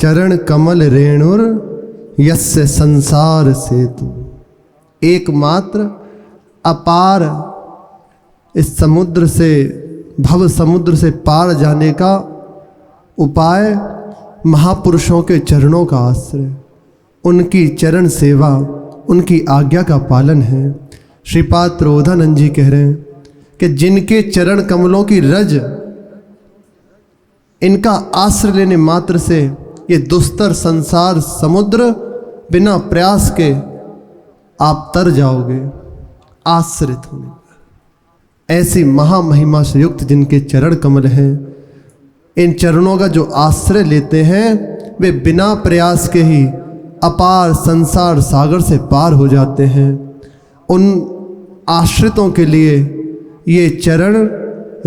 चरण कमल रेणुर यस्य संसार सेतु। एकमात्र अपार इस समुद्र से, भव समुद्र से पार जाने का उपाय महापुरुषों के चरणों का आश्रय, उनकी चरण सेवा, उनकी आज्ञा का पालन है। श्रीपाद प्रबोधानंद जी कह रहे हैं कि जिनके चरण कमलों की रज, इनका आश्रय लेने मात्र से ये दुस्तर संसार समुद्र बिना प्रयास के आप तर जाओगे आश्रित होने पर। ऐसी महामहिमा से युक्त जिनके चरण कमल हैं, इन चरणों का जो आश्रय लेते हैं वे बिना प्रयास के ही अपार संसार सागर से पार हो जाते हैं। उन आश्रितों के लिए ये चरण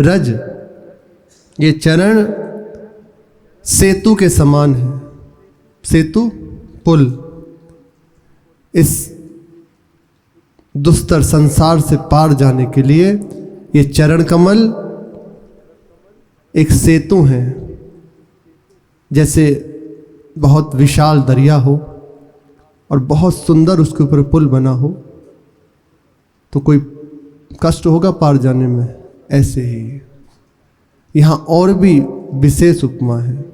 रज, ये चरण सेतु के समान है। सेतु पुल, इस दुस्तर संसार से पार जाने के लिए ये चरण कमल एक सेतु है। जैसे बहुत विशाल दरिया हो और बहुत सुंदर उसके ऊपर पुल बना हो तो कोई कष्ट होगा पार जाने में, ऐसे ही यहाँ और भी विशेष उपमा है।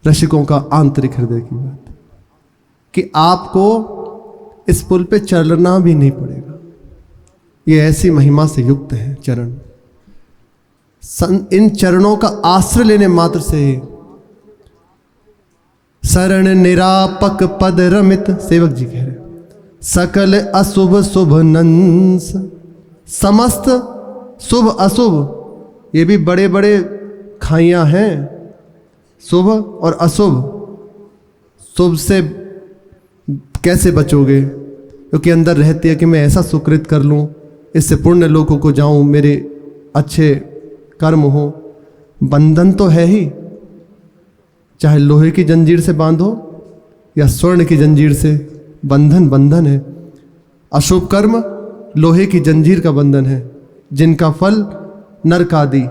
रसिकों का आंतरिक हृदय की बात कि आपको इस पुल पे चलना भी नहीं पड़ेगा। ये ऐसी महिमा से युक्त है चरण। इन चरणों का आश्रय लेने मात्र से शरण निरापक पद रमित, सेवक जी कह रहे सकल अशुभ शुभ नंस। समस्त शुभ अशुभ ये भी बड़े बड़े खाइयां हैं, शुभ और अशुभ। शुभ से कैसे बचोगे? क्योंकि अंदर रहती है कि मैं ऐसा सुकृत कर लूं, इससे पुण्य लोकों को जाऊं, मेरे अच्छे कर्म हो। बंधन तो है ही, चाहे लोहे की जंजीर से बांधो या स्वर्ण की जंजीर से, बंधन बंधन है। अशुभ कर्म लोहे की जंजीर का बंधन है, जिनका फल नरक आदि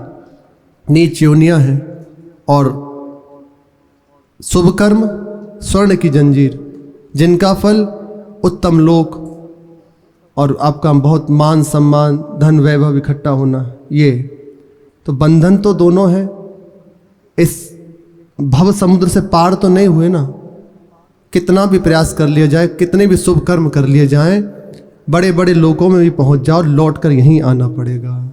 नीच योनियां हैं। और शुभ कर्म स्वर्ण की जंजीर, जिनका फल उत्तम लोक और आपका बहुत मान सम्मान धन वैभव इकट्ठा होना। ये तो बंधन तो दोनों है। इस भव समुद्र से पार तो नहीं हुए ना। कितना भी प्रयास कर लिया जाए, कितने भी शुभ कर्म कर लिए जाएं, बड़े बड़े लोकों में भी पहुंच जाओ, लौट कर यहीं आना पड़ेगा।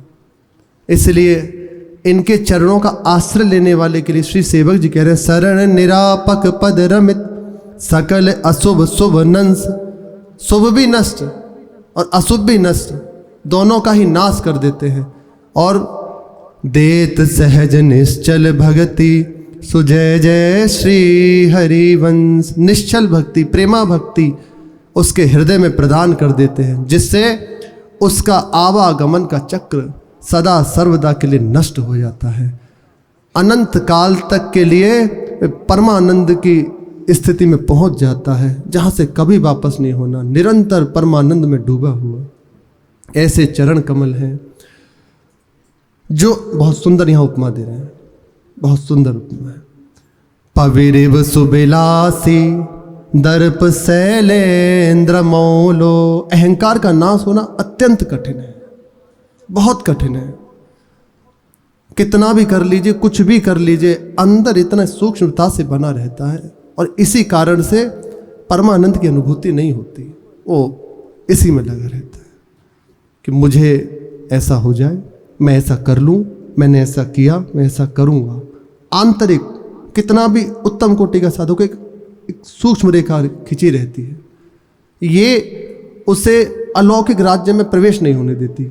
इसलिए इनके चरणों का आश्रय लेने वाले के लिए श्री सेवक जी कह रहे हैं शरण निरापक पद रमित सकल अशुभ शुभ नंस। शुभ भी नष्ट और अशुभ भी नष्ट, दोनों का ही नाश कर देते हैं। और देत सहज निश्चल भक्ति सुजय जय श्री हरिवंश। निश्चल भक्ति, प्रेमा भक्ति उसके हृदय में प्रदान कर देते हैं, जिससे उसका आवागमन का चक्र सदा सर्वदा के लिए नष्ट हो जाता है। अनंत काल तक के लिए परमानंद की स्थिति में पहुंच जाता है, जहां से कभी वापस नहीं होना, निरंतर परमानंद में डूबा हुआ। ऐसे चरण कमल हैं जो बहुत सुंदर यहाँ उपमा दे रहे हैं, बहुत सुंदर उपमा है। पविरिव सुबिलासी दर्प शैलेंद्र मौलो। अहंकार का नाश होना अत्यंत कठिन है, बहुत कठिन है। कितना भी कर लीजिए, कुछ भी कर लीजिए, अंदर इतना सूक्ष्मता से बना रहता है और इसी कारण से परमानंद की अनुभूति नहीं होती। वो इसी में लगा रहता है कि मुझे ऐसा हो जाए, मैं ऐसा कर लूं, मैंने ऐसा किया, मैं ऐसा करूंगा। आंतरिक कितना भी उत्तम कोटि का साधक एक सूक्ष्म रेखा खिंची रहती है, ये उसे अलौकिक राज्य में प्रवेश नहीं होने देती।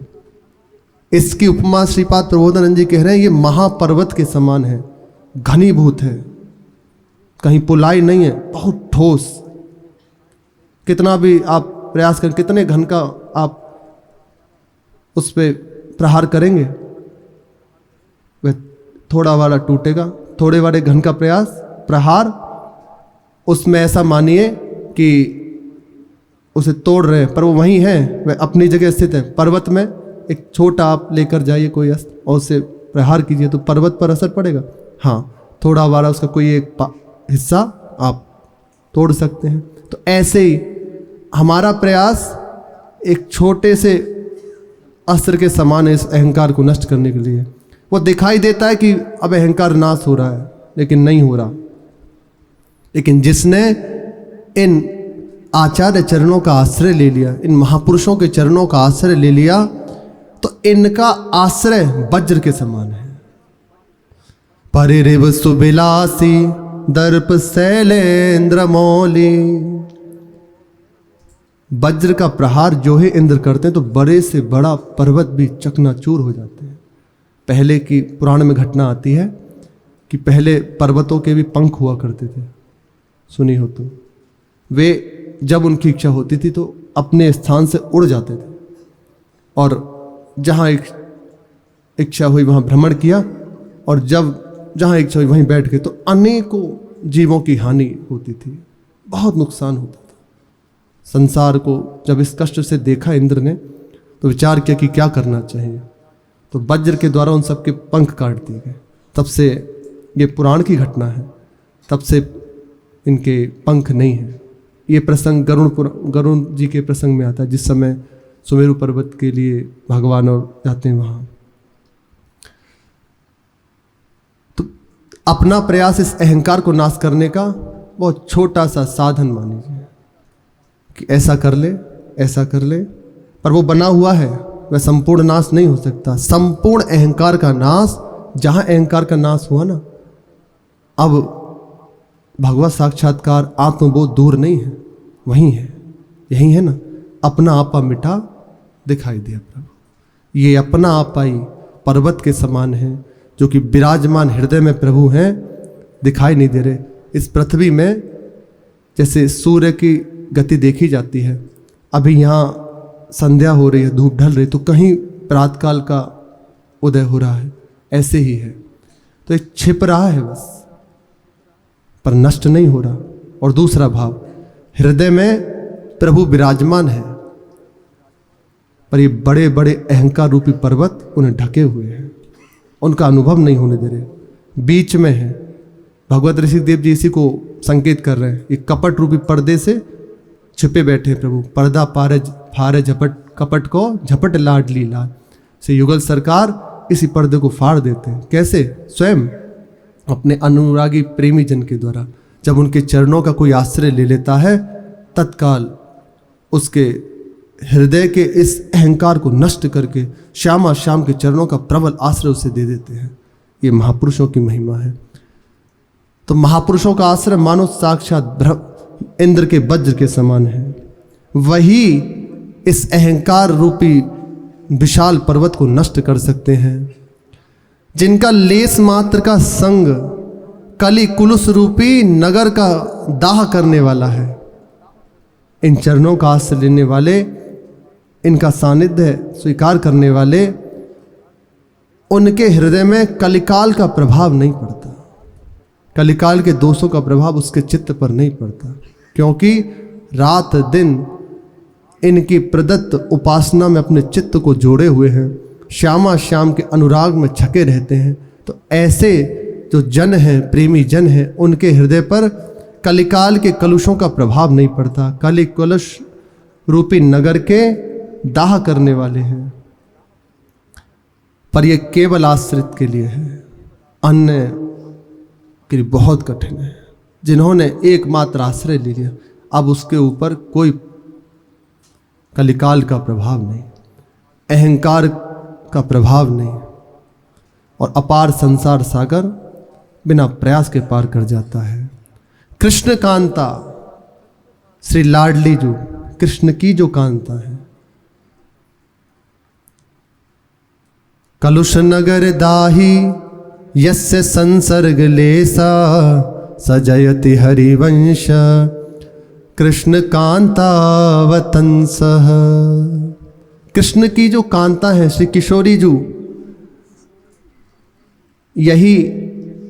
इसकी उपमा श्रीपाद प्रबोधानंद जी कह रहे हैं ये महापर्वत के समान है, घनीभूत है, कहीं पुलाई नहीं है, बहुत ठोस। कितना भी आप प्रयास करें, कितने घन का आप उस पर प्रहार करेंगे, वह थोड़ा वाला टूटेगा। थोड़े वाले घन का प्रहार उसमें ऐसा मानिए कि उसे तोड़ रहे हैं, पर वो वहीं है, वह अपनी जगह स्थित है। पर्वत में एक छोटा आप लेकर जाइए कोई अस्त्र और उसे प्रहार कीजिए तो पर्वत पर असर पड़ेगा। हाँ, थोड़ा बारा उसका कोई एक हिस्सा आप तोड़ सकते हैं। तो ऐसे ही हमारा प्रयास एक छोटे से अस्त्र के समान है इस अहंकार को नष्ट करने के लिए। वो दिखाई देता है कि अब अहंकार नाश हो रहा है, लेकिन नहीं हो रहा। लेकिन जिसने इन आचार्य चरणों का आश्रय ले लिया, इन महापुरुषों के चरणों का आश्रय ले लिया, तो इनका आश्रय वज्र के समान है। परिरिव सुबिलासी दर्प शैलेंद्र मौली। वज्र का प्रहार जो है इंद्र करते हैं तो बड़े से बड़ा पर्वत भी चकनाचूर हो जाते हैं। पहले की पुराण में घटना आती है कि पहले पर्वतों के भी पंख हुआ करते थे, सुनी हो तो। वे जब उनकी इच्छा होती थी तो अपने स्थान से उड़ जाते थे और जहाँ इच्छा हुई वहाँ भ्रमण किया, और जब जहाँ इच्छा हुई वहीं बैठ गए। तो अनेकों जीवों की हानि होती थी, बहुत नुकसान होता था। संसार को जब इस कष्ट से देखा इंद्र ने तो विचार किया कि क्या करना चाहिए। तो वज्र के द्वारा उन सबके पंख काट दिए गए। तब से ये पुराण की घटना है, तब से इनके पंख नहीं हैं। ये प्रसंग गरुण जी के प्रसंग में आता है, जिस समय सुमेरु पर्वत के लिए भगवान और जाते हैं वहाँ। तो अपना प्रयास इस अहंकार को नाश करने का बहुत छोटा सा साधन मानिए कि ऐसा कर ले, ऐसा कर ले, पर वो बना हुआ है, वह संपूर्ण नाश नहीं हो सकता। संपूर्ण अहंकार का नाश, जहां अहंकार का नाश हुआ ना, अब भगवत साक्षात्कार आत्मबोध दूर नहीं है, वहीं है, यही है ना। अपना आपा मिटा दिखाई दिया प्रभु। ये अपना आपा ही पर्वत के समान है जो कि विराजमान हृदय में प्रभु हैं, दिखाई नहीं दे रहे। इस पृथ्वी में जैसे सूर्य की गति देखी जाती है, अभी यहाँ संध्या हो रही है, धूप ढल रही, तो कहीं प्रातकाल का उदय हो रहा है, ऐसे ही है। तो एक छिप रहा है बस, पर नष्ट नहीं हो रहा। और दूसरा भाव, हृदय में प्रभु विराजमान है, पर ये बड़े बड़े अहंकार रूपी पर्वत उन्हें ढके हुए हैं, उनका अनुभव नहीं होने दे रहे, बीच में है। भगवत ऋषिदेव जी इसी को संकेत कर रहे हैं। ये कपट रूपी पर्दे से छिपे बैठे प्रभु। पर्दा पारे फारे झपट, कपट को झपट लाडली लाल से युगल सरकार इसी पर्दे को फाड़ देते हैं। कैसे? स्वयं अपने अनुरागी प्रेमी जन के द्वारा। जब उनके चरणों का कोई आश्रय ले लेता है, तत्काल उसके हृदय के इस अहंकार को नष्ट करके श्यामा श्याम के चरणों का प्रबल आश्रय उसे दे देते हैं। ये महापुरुषों की महिमा है। तो महापुरुषों का आश्रय मानो साक्षात इंद्र के वज्र के समान है। वही इस अहंकार रूपी विशाल पर्वत को नष्ट कर सकते हैं। जिनका लेस मात्र का संग कली कुलुस रूपी नगर का दाह करने वाला है, इन चरणों का आश्रय लेने वाले, इनका सानिध्य स्वीकार करने वाले, उनके हृदय में कलिकाल का प्रभाव नहीं पड़ता। कलिकाल के दोषों का प्रभाव उसके चित्त पर नहीं पड़ता, क्योंकि रात दिन इनकी प्रदत्त उपासना में अपने चित्त को जोड़े हुए हैं, श्यामा श्याम के अनुराग में छके रहते हैं। तो ऐसे जो जन हैं, प्रेमी जन हैं, उनके हृदय पर कलिकाल के कलुषों का प्रभाव नहीं पड़ता। कलि कलुष रूपी नगर के दाह करने वाले हैं, पर यह केवल आश्रित के लिए है, अन्य के लिए बहुत कठिन है। जिन्होंने एकमात्र आश्रय ले लिया, अब उसके ऊपर कोई कलिकाल का प्रभाव नहीं, अहंकार का प्रभाव नहीं, और अपार संसार सागर बिना प्रयास के पार कर जाता है। कृष्ण कांता, श्री लाडली जो कृष्ण की जो कांता है, कलुष नगर दाही यस्य संसर्ग लेसा सजयति हरिवंश कृष्ण कांतावतंसः। कृष्ण की जो कांता है, श्री किशोरी जी, यही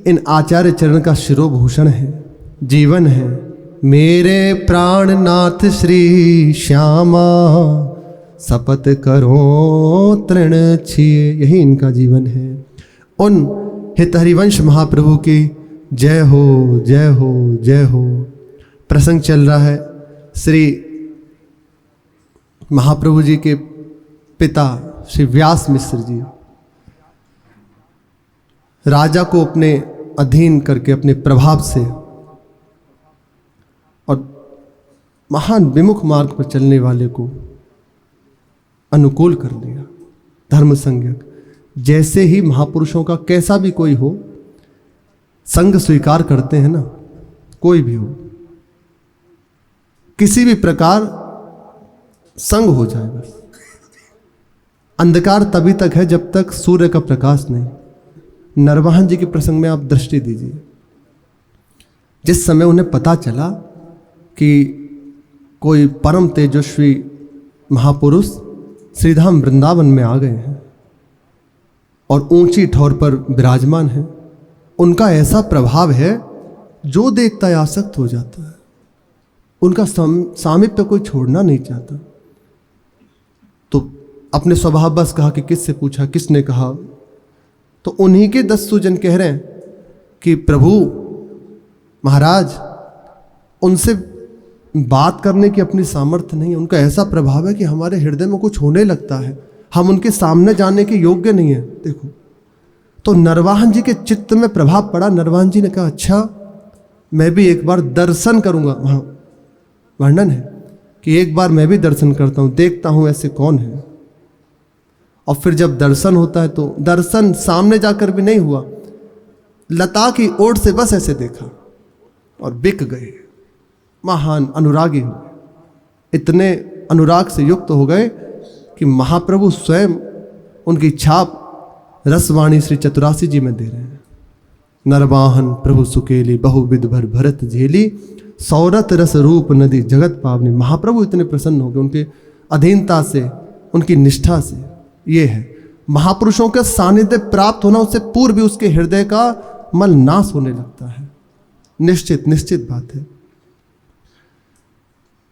इन आचार्य चरण का शिरोभूषण है, जीवन है। मेरे प्राणनाथ श्री श्यामा शपथ करो तृण छिए, यही इनका जीवन है। उन हित हरिवंश महाप्रभु की जय हो जय हो जय हो। प्रसंग चल रहा है श्री महाप्रभु जी के पिता श्री व्यास मिश्र जी राजा को अपने अधीन करके अपने प्रभाव से और महान विमुख मार्ग पर चलने वाले को अनुकूल कर दिया। धर्म संज्ञक जैसे ही महापुरुषों का कैसा भी कोई हो संग स्वीकार करते हैं ना, कोई भी हो किसी भी प्रकार संग हो जाए बस। अंधकार तभी तक है जब तक सूर्य का प्रकाश नहीं। नरवाहन जी के प्रसंग में आप दृष्टि दीजिए। जिस समय उन्हें पता चला कि कोई परम तेजस्वी महापुरुष श्रीधाम वृंदावन में आ गए हैं और ऊंची ठौर पर विराजमान है, उनका ऐसा प्रभाव है जो देखता है आसक्त हो जाता है। उनका सामीप्य कोई छोड़ना नहीं चाहता। तो अपने स्वभाव बस कहा कि किससे पूछा, किसने कहा, तो उन्हीं के 10 सुजन कह रहे हैं कि प्रभु महाराज उनसे बात करने की अपनी सामर्थ्य नहीं है। उनका ऐसा प्रभाव है कि हमारे हृदय में कुछ होने लगता है, हम उनके सामने जाने के योग्य नहीं है। देखो, तो नरवाहन जी के चित्त में प्रभाव पड़ा। नरवाहन जी ने कहा अच्छा मैं भी एक बार दर्शन करूंगा। वहाँ वर्णन है कि एक बार मैं भी दर्शन करता हूँ, देखता हूँ ऐसे कौन है। और फिर जब दर्शन होता है तो दर्शन सामने जाकर भी नहीं हुआ, लता की ओर से बस ऐसे देखा और बिक गए। महान अनुरागी हो गए, इतने अनुराग से युक्त हो गए कि महाप्रभु स्वयं उनकी छाप रसवाणी श्री चतुरासी जी में दे रहे हैं। नरवाहन प्रभु सुकेली बहुविध भर भरत झेली, सौरत रस रूप नदी जगत पावनी। महाप्रभु इतने प्रसन्न हो गए उनके अधीनता से, उनकी निष्ठा से। ये है महापुरुषों के सानिध्य प्राप्त होना, उससे पूर्व भी उसके हृदय का मल नाश होने लगता है। निश्चित बात है।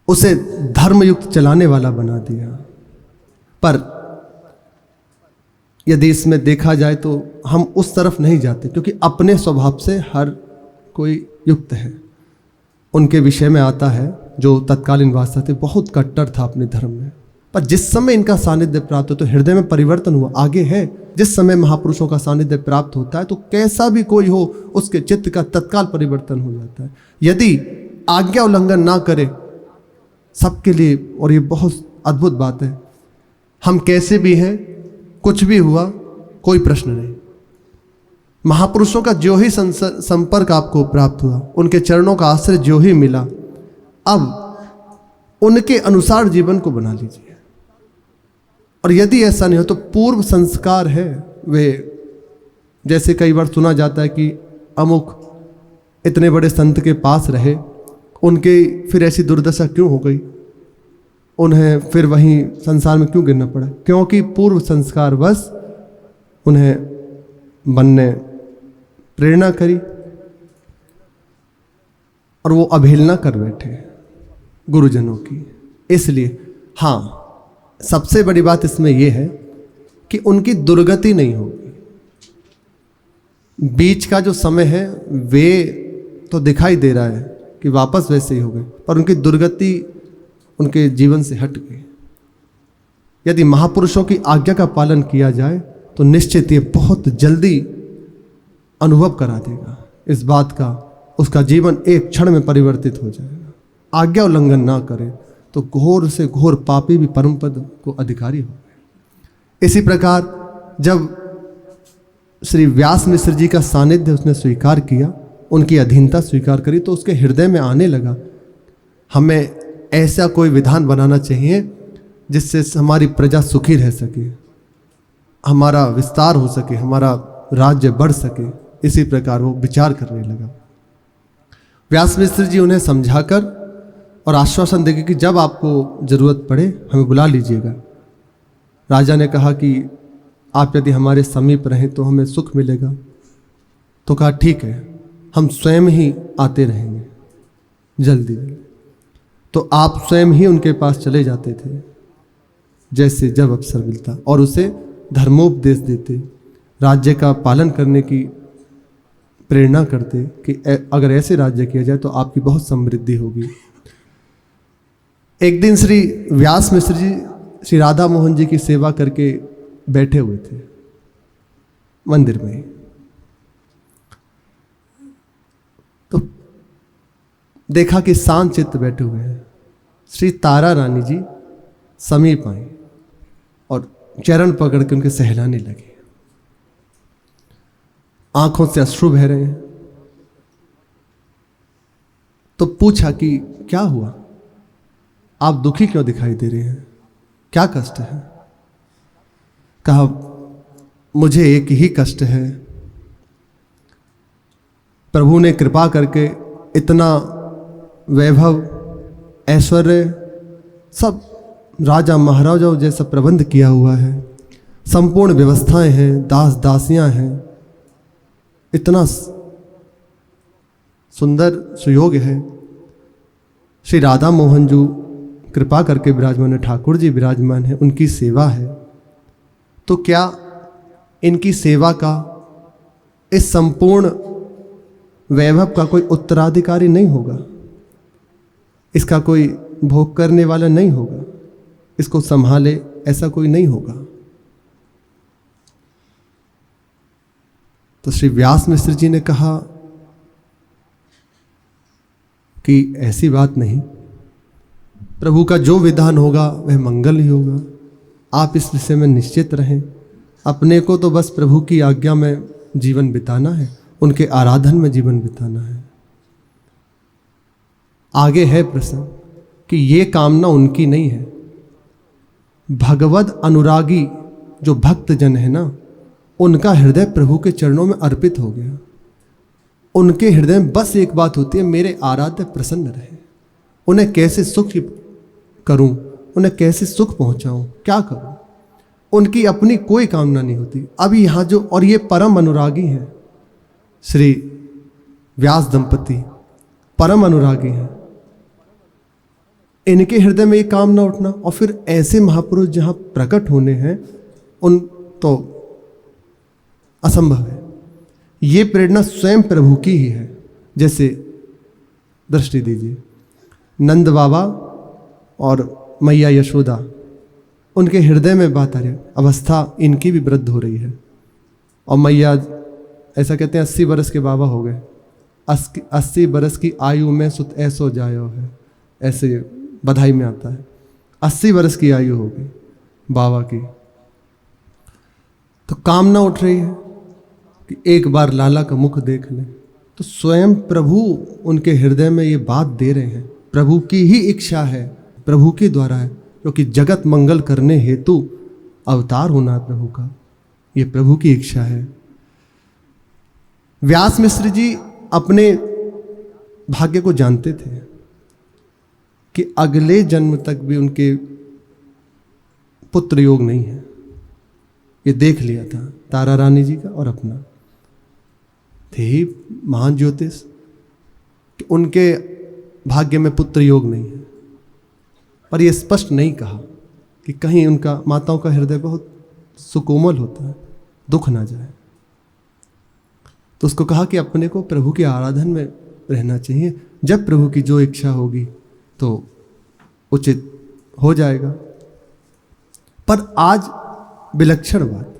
उसे धर्मयुक्त चलाने वाला बना दिया। पर यदि इसमें देखा जाए तो हम उस तरफ नहीं जाते, क्योंकि अपने स्वभाव से हर कोई युक्त है। उनके विषय में आता है जो तत्कालीन वास्तव थे, बहुत कट्टर था अपने धर्म में, पर जिस समय इनका सानिध्य प्राप्त हो तो हृदय में परिवर्तन हुआ। आगे है, जिस समय महापुरुषों का सानिध्य प्राप्त होता है तो कैसा भी कोई हो उसके चित्त का तत्काल परिवर्तन हो जाता है। यदि आज्ञा उल्लंघन ना करे सबके लिए, और ये बहुत अद्भुत बात है, हम कैसे भी हैं, कुछ भी हुआ कोई प्रश्न नहीं। महापुरुषों का जो ही संपर्क आपको प्राप्त हुआ, उनके चरणों का आश्रय जो ही मिला, अब उनके अनुसार जीवन को बना लीजिए। और यदि ऐसा नहीं हो तो पूर्व संस्कार है वे, जैसे कई बार सुना जाता है कि अमुक इतने बड़े संत के पास रहे, उनके फिर ऐसी दुर्दशा क्यों हो गई, उन्हें फिर वहीं संसार में क्यों गिरना पड़ा, क्योंकि पूर्व संस्कार बस उन्हें मन ने प्रेरणा करी और वो अवहेलना कर बैठे गुरुजनों की। इसलिए हाँ, सबसे बड़ी बात इसमें यह है कि उनकी दुर्गति नहीं होगी। बीच का जो समय है वे तो दिखाई दे रहा है कि वापस वैसे ही हो गए, पर उनकी दुर्गति उनके जीवन से हट गई। यदि महापुरुषों की आज्ञा का पालन किया जाए तो निश्चित ये बहुत जल्दी अनुभव करा देगा इस बात का, उसका जीवन एक क्षण में परिवर्तित हो जाएगा। आज्ञा उल्लंघन ना करे तो घोर से घोर पापी भी परम पद को अधिकारी हो गए। इसी प्रकार जब श्री व्यास मिश्र जी का सानिध्य उसने स्वीकार किया, उनकी अधीनता स्वीकार करी, तो उसके हृदय में आने लगा हमें ऐसा कोई विधान बनाना चाहिए जिससे हमारी प्रजा सुखी रह सके, हमारा विस्तार हो सके, हमारा राज्य बढ़ सके। इसी प्रकार वो विचार करने लगा। व्यास मिश्र जी उन्हें समझाकर और आश्वासन देके कि जब आपको जरूरत पड़े हमें बुला लीजिएगा। राजा ने कहा कि आप यदि हमारे समीप रहें तो हमें सुख मिलेगा। तो कहा ठीक है, हम स्वयं ही आते रहेंगे जल्दी। तो आप स्वयं ही उनके पास चले जाते थे जैसे जब अवसर मिलता, और उसे धर्मोपदेश देते, राज्य का पालन करने की प्रेरणा करते कि अगर ऐसे राज्य किया जाए तो आपकी बहुत समृद्धि होगी। एक दिन श्री व्यास मिश्र जी श्री राधा मोहन जी की सेवा करके बैठे हुए थे मंदिर में, तो देखा कि शांत चित्त बैठे हुए हैं। श्री तारा रानी जी समीप आई और चरण पकड़ के उनके सहलाने लगे। आंखों से अश्रु बह रहे हैं। तो पूछा कि क्या हुआ, आप दुखी क्यों दिखाई दे रहे हैं, क्या कष्ट है? कहा मुझे एक ही कष्ट है, प्रभु ने कृपा करके इतना वैभव ऐश्वर्य सब राजा महाराजाओं जैसा प्रबंध किया हुआ है, संपूर्ण व्यवस्थाएं हैं, दास दासियां हैं, इतना सुंदर सुयोग है। श्री राधा मोहन जी कृपा करके विराजमान है, ठाकुर जी विराजमान है, उनकी सेवा है, तो क्या इनकी सेवा का इस संपूर्ण वैभव का कोई उत्तराधिकारी नहीं होगा? इसका कोई भोग करने वाला नहीं होगा? इसको संभाले ऐसा कोई नहीं होगा? तो श्री व्यास मिश्र जी ने कहा कि ऐसी बात नहीं, प्रभु का जो विधान होगा वह मंगल ही होगा, आप इस विषय में निश्चित रहें। अपने को तो बस प्रभु की आज्ञा में जीवन बिताना है, उनके आराधन में जीवन बिताना है। आगे है प्रसंग कि ये कामना उनकी नहीं है, भगवद अनुरागी जो भक्त जन है ना, उनका हृदय प्रभु के चरणों में अर्पित हो गया। उनके हृदय में बस एक बात होती है, मेरे आराध्य प्रसन्न रहे। उन्हें कैसे सुख करूं, उन्हें कैसे सुख पहुंचाऊं, क्या करूं, उनकी अपनी कोई कामना नहीं होती। अब यहाँ जो, और ये परम अनुरागी हैं, श्री व्यास दंपति परम अनुरागी हैं, इनके हृदय में ये कामना उठना, और फिर ऐसे महापुरुष जहाँ प्रकट होने हैं उन तो असंभव है। ये प्रेरणा स्वयं प्रभु की ही है। जैसे दृष्टि दीजिए, नंद बाबा और मैया यशोदा, उनके हृदय में बात आ रही है, अवस्था इनकी भी वृद्ध हो रही है, और मैया ऐसा कहते हैं 80 बरस के बाबा हो गए, 80 बरस की आयु में सुत ऐसो जायो है, ऐसे बधाई में आता है। 80 बरस की आयु हो गई बाबा की, तो कामना उठ रही है कि एक बार लाला का मुख देख लें। तो स्वयं प्रभु उनके हृदय में ये बात दे रहे हैं, प्रभु की ही इच्छा है, प्रभु के द्वारा है, क्योंकि जगत मंगल करने हेतु अवतार होना है प्रभु का, ये प्रभु की इच्छा है। व्यास मिश्र जी अपने भाग्य को जानते थे कि अगले जन्म तक भी उनके पुत्र योग नहीं है, ये देख लिया था तारा रानी जी का और अपना। थे ही महान ज्योतिष कि उनके भाग्य में पुत्र योग नहीं है, पर यह स्पष्ट नहीं कहा कि कहीं उनका, माताओं का हृदय बहुत सुकोमल होता है, दुख ना जाए। तो उसको कहा कि अपने को प्रभु के आराधन में रहना चाहिए, जब प्रभु की जो इच्छा होगी तो उचित हो जाएगा। पर आज विलक्षण बात,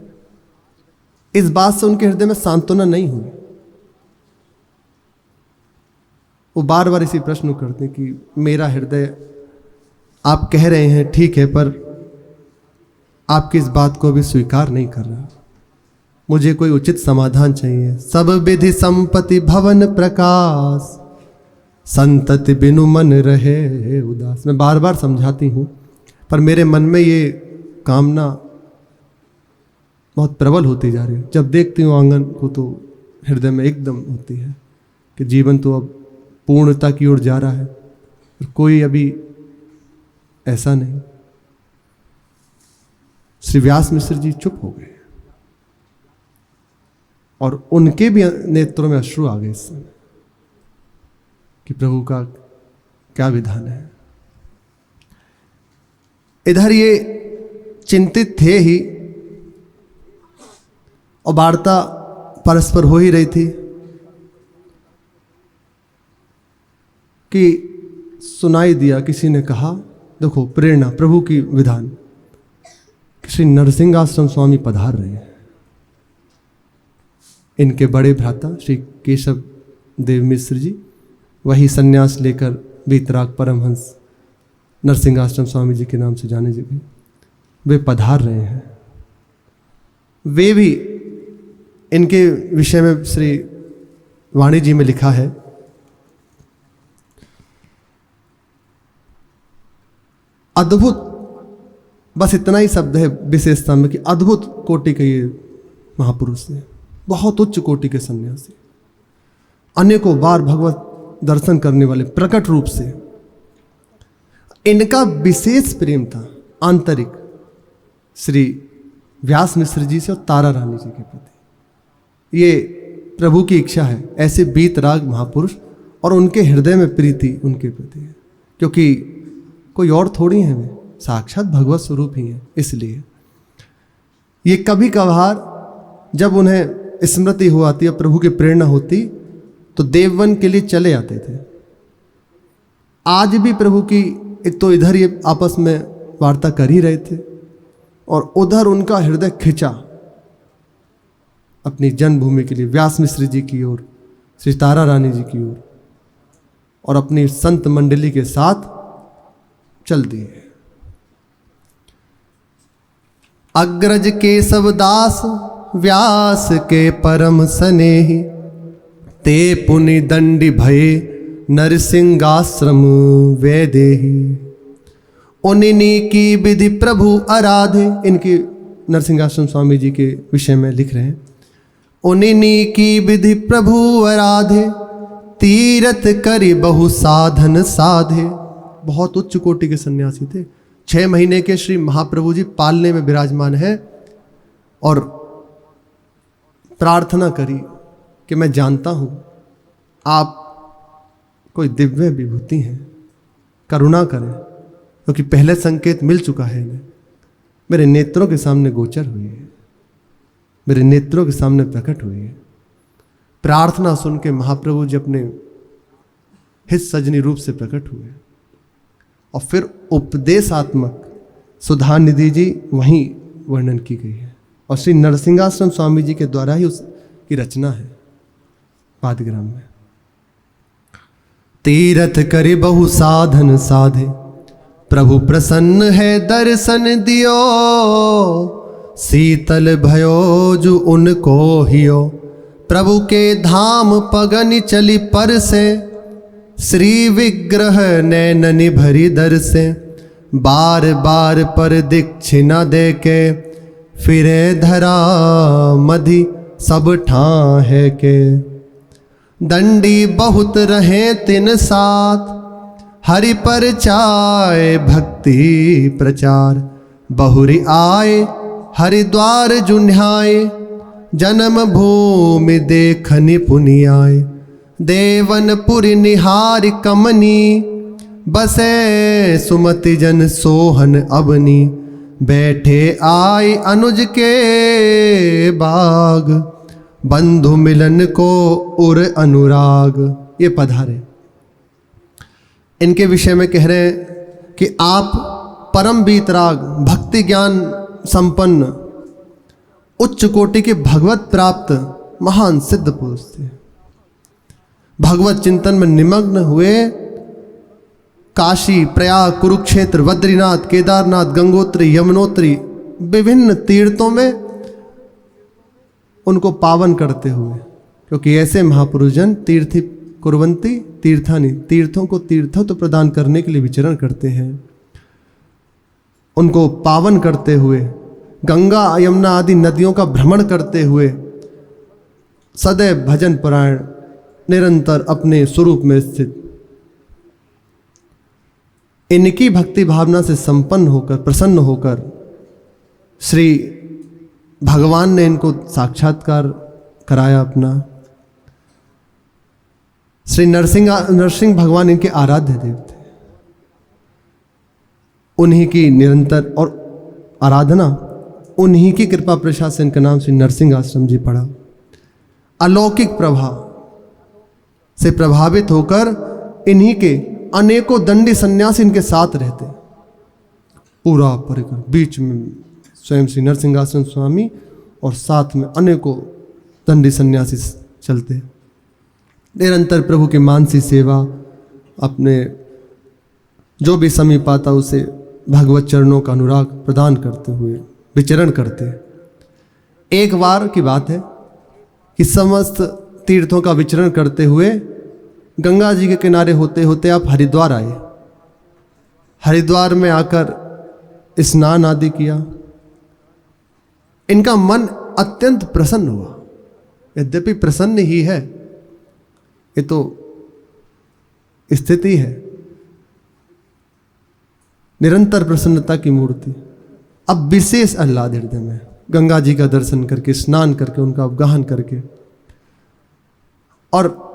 इस बात से उनके हृदय में सांत्वना नहीं हुई। वो बार बार इसी प्रश्न करते हैं कि मेरा हृदय, आप कह रहे हैं ठीक है, पर आपकी इस बात को भी स्वीकार नहीं कर रहा, मुझे कोई उचित समाधान चाहिए। सब विधि संपत्ति भवन प्रकाश, संतति बिनु मन रहे उदास। मैं बार बार समझाती हूँ, पर मेरे मन में ये कामना बहुत प्रबल होती जा रही है। जब देखती हूँ आंगन को तो हृदय में एकदम होती है कि जीवन तो अब पूर्णता की ओर जा रहा है, और कोई अभी ऐसा नहीं। श्री व्यास मिश्र जी चुप हो गए और उनके भी नेत्रों में अश्रु आ गए इस समय कि प्रभु का क्या विधान है। इधर ये चिंतित थे ही, और वार्ता परस्पर हो ही रही थी कि सुनाई दिया, किसी ने कहा, देखो प्रेरणा प्रभु की विधान, श्री नरसिंह आश्रम स्वामी पधार रहे हैं। इनके बड़े भ्राता श्री केशव देव मिश्र जी, वही संन्यास लेकर वीतराग परमहंस नरसिंह आश्रम स्वामी जी के नाम से जाने गए, वे पधार रहे हैं। वे भी, इनके विषय में श्री वाणी जी में लिखा है, अद्भुत, बस इतना ही शब्द है विशेषता में कि अद्भुत कोटि के ये महापुरुष हैं, बहुत उच्च कोटि के सन्यासी, अनेकों बार भगवत दर्शन करने वाले, प्रकट रूप से। इनका विशेष प्रेम था आंतरिक श्री व्यास मिश्र जी से और तारा रानी जी के प्रति। ये प्रभु की इच्छा है, ऐसे वीतराग महापुरुष और उनके हृदय में प्रीति उनके प्रति है, क्योंकि कोई और थोड़ी है, वे साक्षात भगवत स्वरूप ही है। इसलिए ये कभी कभार जब उन्हें स्मृति हो आती है, प्रभु की प्रेरणा होती, तो देववन के लिए चले आते थे। आज भी प्रभु की, एक तो इधर ये आपस में वार्ता कर ही रहे थे और उधर उनका हृदय खिंचा अपनी जन्मभूमि के लिए, व्यास मिश्र जी की ओर, श्री तारा रानी जी की ओर, और अपनी संत मंडली के साथ चल दिए। अग्रज केशव दास व्यास के परम स्नेही, ते पुनि दंडी भये नरसिंहाश्रम वैदेही। उन्हीं की विधि प्रभु आराधे, इनके नरसिंहाश्रम स्वामी जी के विषय में लिख रहे हैं, उन्हीं की विधि प्रभु आराधे, तीरथ करि बहु साधन साधे। बहुत उच्च कोटि के सन्यासी थे। 6 महीने के श्री महाप्रभु जी पालने में विराजमान है और प्रार्थना करी कि मैं जानता हूं आप कोई दिव्य विभूति हैं, करुणा करें, क्योंकि पहले संकेत मिल चुका है इन्हें, मेरे नेत्रों के सामने गोचर हुई है, मेरे नेत्रों के सामने प्रकट हुई है। प्रार्थना सुन के महाप्रभु जी अपने हित सजनी रूप से प्रकट हुए और फिर उपदेशात्मक सुधा निधि जी वहीं वर्णन की गई है और श्री नरसिंहाश्रम स्वामी जी के द्वारा ही उसकी रचना है पादग्राम में। तीरथ करि बहु साधन साधे, प्रभु प्रसन्न है दर्शन दियो, शीतल भयो जो उनको हियो, प्रभु के धाम पगनि चली पर से, श्री विग्रह नैननि भरी दर से, बार बार पर दीक्षिणा दे के, फिरे धरा मधि सब ठाहे के, दंडी बहुत रहे तिन साथ, हरि पर चाय भक्ति प्रचार, बहुरी आए हरिद्वार जुन्हाए, जन्म भूमि देखनि पुनि आए, देवनपुर निहार कमनी, बसे सुमति जन सोहन अबनी, बैठे आए अनुज के बाग, बंधु मिलन को उर अनुराग। ये पधारे, इनके विषय में कह रहे हैं कि आप परम वीतराग, भक्ति ज्ञान संपन्न, उच्च कोटि के भगवत प्राप्त महान सिद्ध पुरुष थे। भगवत चिंतन में निमग्न हुए, काशी, प्रयाग, कुरुक्षेत्र, बद्रीनाथ, केदारनाथ, गंगोत्री, यमुनोत्री, विभिन्न तीर्थों में उनको पावन करते हुए, क्योंकि ऐसे महापुरुषजन तीर्थी कुर्वंती तीर्थानि, तीर्थों को तीर्थत्व प्रदान करने के लिए विचरण करते हैं। उनको पावन करते हुए, गंगा यमुना आदि नदियों का भ्रमण करते हुए, सदैव भजन परायण, निरंतर अपने स्वरूप में स्थित, इनकी भक्ति भावना से संपन्न होकर, प्रसन्न होकर श्री भगवान ने इनको साक्षात्कार कराया अपना। श्री नरसिंह भगवान इनके आराध्य देव थे। उन्हीं की निरंतर और आराधना, उन्हीं की कृपा प्रसाद से इनका नाम श्री नरसिंह आश्रम जी पड़ा। अलौकिक प्रभाव से प्रभावित होकर इन्हीं के अनेकों दंडी सन्यासी इनके साथ रहते, पूरा परिकर, बीच में स्वयं श्री नरसिंहासन स्वामी और साथ में अनेकों दंडी सन्यासी चलते। निरंतर प्रभु की मानसी सेवा, अपने जो भी समीप आता उसे भगवत चरणों का अनुराग प्रदान करते हुए विचरण करते। एक बार की बात है कि समस्त तीर्थों का विचरण करते हुए गंगा जी के किनारे होते होते आप हरिद्वार आए। हरिद्वार में आकर स्नान आदि किया। इनका मन अत्यंत प्रसन्न हुआ। यद्यपि प्रसन्न ही है, ये तो स्थिति है, निरंतर प्रसन्नता की मूर्ति। अब विशेष आह्लाद हृदय में, गंगा जी का दर्शन करके, स्नान करके, उनका अवगाहन करके, और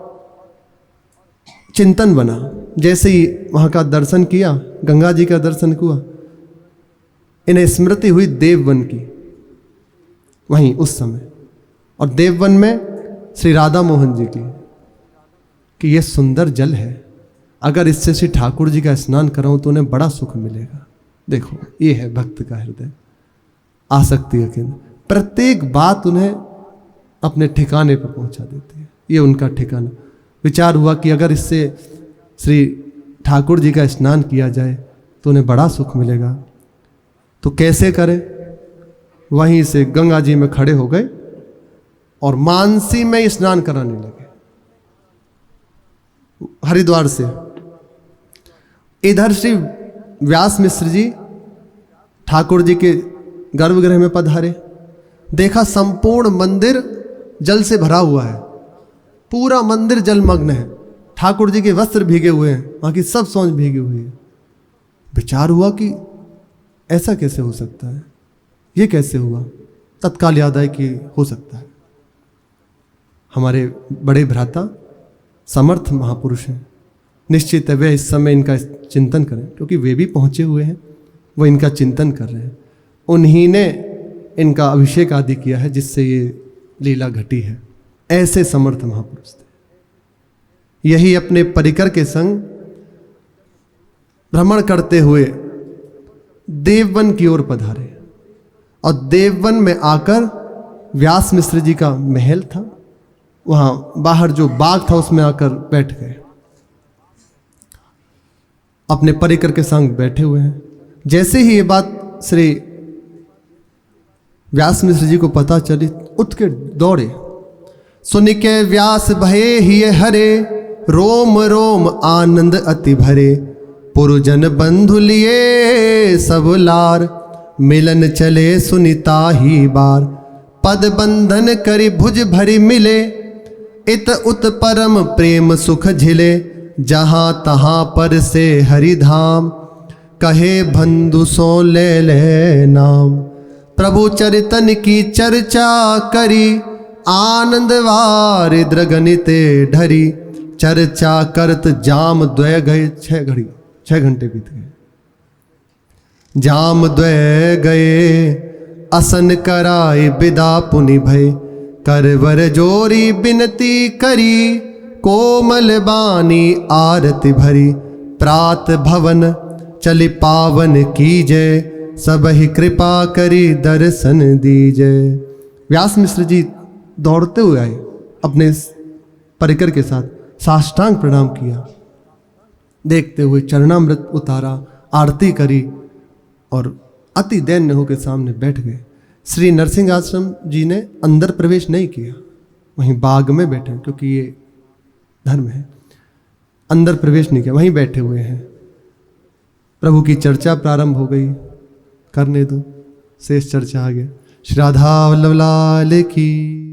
चिंतन बना। जैसे ही वहाँ का दर्शन किया, गंगा जी का दर्शन हुआ, इन्हें स्मृति हुई देववन की, वहीं उस समय। और देववन में श्री राधा मोहन जी की, कि यह सुंदर जल है, अगर इससे श्री ठाकुर जी का स्नान कराऊं तो उन्हें बड़ा सुख मिलेगा। देखो, ये है भक्त का हृदय, आसक्ति का केंद्र। प्रत्येक बात उन्हें अपने ठिकाने पर पहुंचा देती है। ये उनका ठिकाना। विचार हुआ कि अगर इससे श्री ठाकुर जी का स्नान किया जाए तो उन्हें बड़ा सुख मिलेगा, तो कैसे करें। वहीं से गंगा जी में खड़े हो गए और मानसी में स्नान कराने लगे। हरिद्वार से इधर श्री व्यास मिश्र जी ठाकुर जी के गर्भगृह में पधारे। देखा संपूर्ण मंदिर जल से भरा हुआ है, पूरा मंदिर जलमग्न है। ठाकुर जी के वस्त्र भीगे हुए हैं, वहां की सब सौंज भीगी हुई है। विचार हुआ कि ऐसा कैसे हो सकता है, ये कैसे हुआ। तत्काल याद आया कि हो सकता है हमारे बड़े भ्राता समर्थ महापुरुष हैं, निश्चित है वे इस समय इनका चिंतन करें, क्योंकि वे भी पहुंचे हुए हैं, वो इनका चिंतन कर रहे हैं। उन्हीं ने इनका अभिषेक आदि किया है, जिससे ये लीला घटी है। ऐसे समर्थ महापुरुष थे। यही अपने परिकर के संग भ्रमण करते हुए देववन की ओर पधारे, और देववन में आकर व्यास मिश्र जी का महल था, वहां बाहर जो बाग था उसमें आकर बैठ गए। अपने परिकर के संग बैठे हुए हैं। जैसे ही ये बात श्री व्यास मिश्र जी को पता चली, उठ के दौड़े। सुन के व्यास भये ही हरे, रोम रोम आनंद अति भरे। पुरजन बंधु लिए सब लार, मिलन चले सुनिता ही बार। पद बंधन करि भुज भरी मिले, इत उत परम प्रेम सुख झिले। जहाँ तहाँ पर से हरिधाम, कहे बंधु सो ले ले नाम। प्रभु चरितन की चर्चा करी, आनंद वार द्रगनिते ढरी। चर्चा करत जाम द्वय गए 6 घंटे बीत गए। जाम द्वय गए, असन कराए विदा पुनि भय। करवर जोरी बिनती करी, कोमल बानी आरती भरी। प्रात भवन चली पावन कीजय, सबहि कृपा करी दर्शन दीजय। व्यास मिश्र जी दौड़ते हुए आए, अपने परिकर के साथ साष्टांग प्रणाम किया। देखते हुए चरणामृत उतारा, आरती करी और अति दैन्य होकर सामने बैठ गए। श्री नरसिंह आश्रम जी ने अंदर प्रवेश नहीं किया, वहीं बाग में बैठे, क्योंकि ये धर्म है। अंदर प्रवेश नहीं किया, वहीं बैठे हुए हैं। प्रभु की चर्चा प्रारंभ हो गई, करने दो, शेष चर्चा आ गया। श्री राधा वल्लभ लाल की।